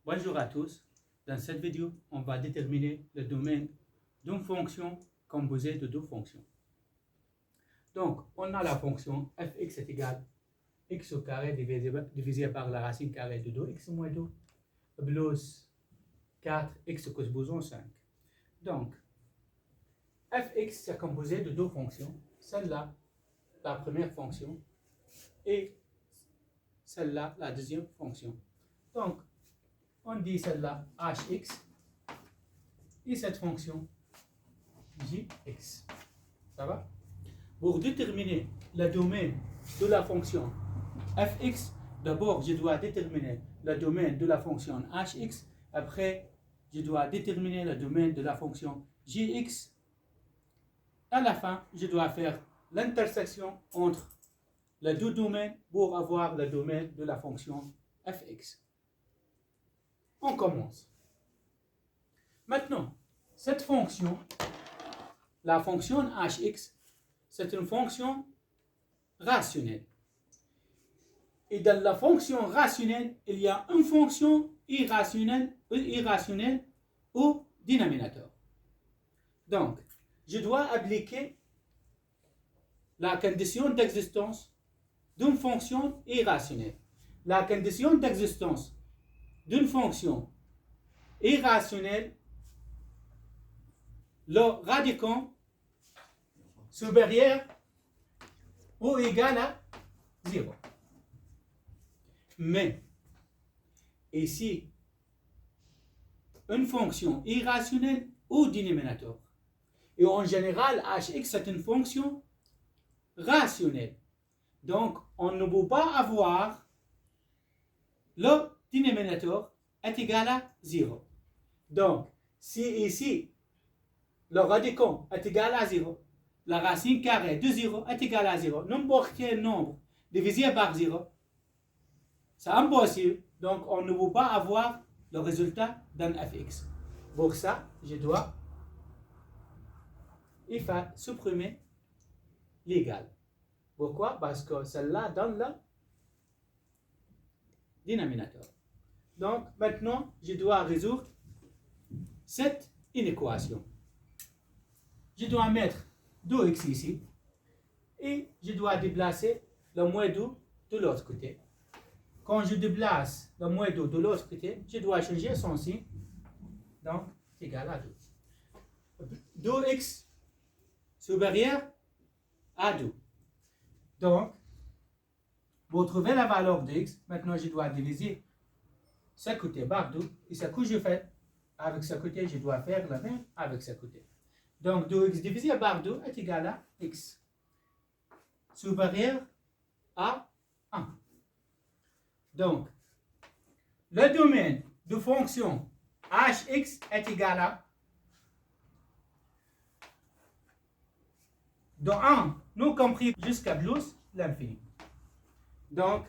Bonjour à tous. Dans cette vidéo, on va déterminer le domaine d'une fonction composée de deux fonctions. Donc, on a la fonction fx est égal à x au carré divisé par la racine carrée de 2x moins 2 plus 4x supposons 5. Donc, fx c'est composé de deux fonctions. Celle-là, la première fonction, et celle-là, la deuxième fonction. Donc, on dit celle-là hx et cette fonction jx. Ça va? Pour déterminer le domaine de la fonction fx, d'abord je dois déterminer le domaine de la fonction hx, après je dois déterminer le domaine de la fonction jx. À la fin, je dois faire l'intersection entre les deux domaines pour avoir le domaine de la fonction fx. On commence. Maintenant, cette fonction, la fonction hx, c'est une fonction rationnelle. Et dans la fonction rationnelle, il y a une fonction irrationnelle au dénominateur. Donc, je dois appliquer la condition d'existence d'une fonction irrationnelle. La condition d'existence d'une fonction irrationnelle, le radicand supérieur ou égal à 0. Mais ici, une fonction irrationnelle au dénominateur. Et en général, hx c'est une fonction rationnelle. Donc, on ne peut pas avoir le dénominateur est égal à 0. Donc, si ici, le radicand est égal à 0, la racine carrée de 0 est égale à 0, n'importe quel nombre divisé par 0, c'est impossible. Donc, on ne peut pas avoir le résultat d'un fx. Pour ça, je dois supprimer l'égal. Pourquoi? Parce que celle-là donne le dénominateur. Donc, maintenant, je dois résoudre cette inéquation. Je dois mettre 2x ici et je dois déplacer le moins 2 de l'autre côté. Quand je déplace le moins 2 de l'autre côté, je dois changer son signe. Donc, c'est égal à 2. 2x supérieur à 2. Donc, pour trouver la valeur de x, maintenant je dois diviser ce côté par 2. Et ce que je fais avec ce côté, je dois faire le même avec ce côté. Donc, 2x divisé par 2 est égal à x supérieur à 1. Donc, le domaine de fonction hx est égal à de 1 non compris jusqu'à plus l'infini. Donc,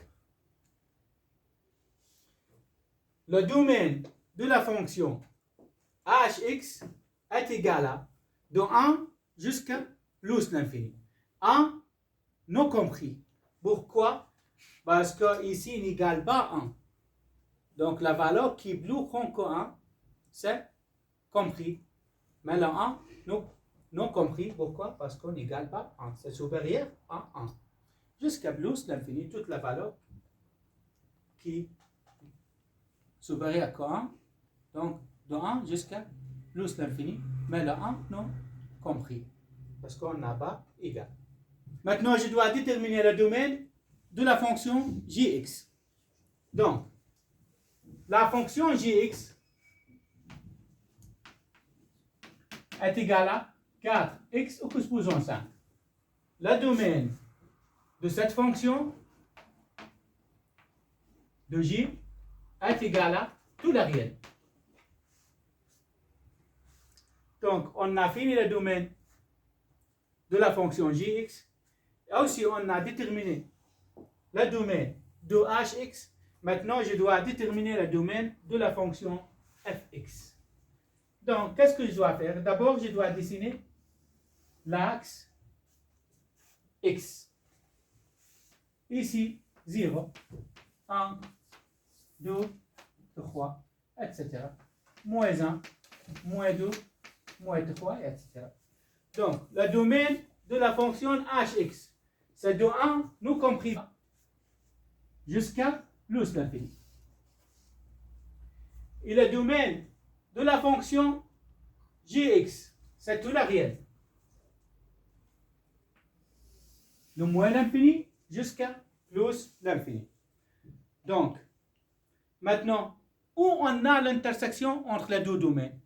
le domaine de la fonction hx est égal à de 1 jusqu'à plus l'infini. 1 non compris. Pourquoi? Parce que ici, il n'égale pas 1. Donc, la valeur qui est plus grande que 1, c'est compris. Mais le 1 non compris. Pourquoi? Parce qu'on n'égale pas 1. C'est supérieur à 1. Jusqu'à plus l'infini, toute la valeur qui est supérieure à 1. Donc, de 1 jusqu'à plus l'infini. Mais le 1 non compris. Parce qu'on n'a pas égal. Maintenant, je dois déterminer le domaine de la fonction jx. Donc, la fonction jx est égale à 4x au supposons 5. Le domaine de cette fonction de j est égal à tout le réel. Donc, on a fini le domaine de la fonction jx. Et aussi, on a déterminé le domaine de hx. Maintenant, je dois déterminer le domaine de la fonction fx. Donc, qu'est-ce que je dois faire? D'abord, je dois dessiner l'axe x. Ici, 0, 1, 2, 3, etc. Moins 1, moins 2, moins 3, etc. Donc, le domaine de la fonction hx, c'est de 1, nous compris, jusqu'à plus l'infini. Et le domaine de la fonction gx, c'est tout la réelle. Le moins l'infini jusqu'à plus l'infini. Donc, maintenant, où on a l'intersection entre les deux domaines?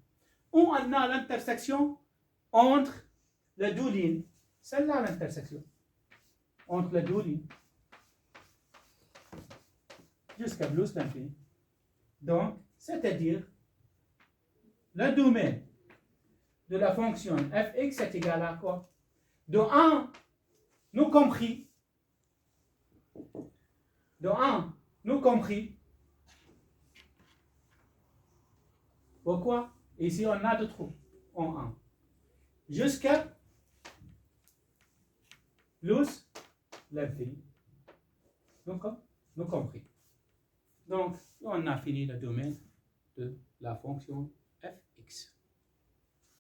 Où on a l'intersection entre les deux lignes? C'est là l'intersection. Entre les deux lignes. Jusqu'à plus l'infini. Donc, c'est-à-dire, le domaine de la fonction fx est égal à quoi? De 1, nous compris. De 1, nous compris. Pourquoi? Ici, on a deux trous en 1. Jusqu'à plus l'infini. Nous compris. Donc, on a fini le domaine de la fonction fx.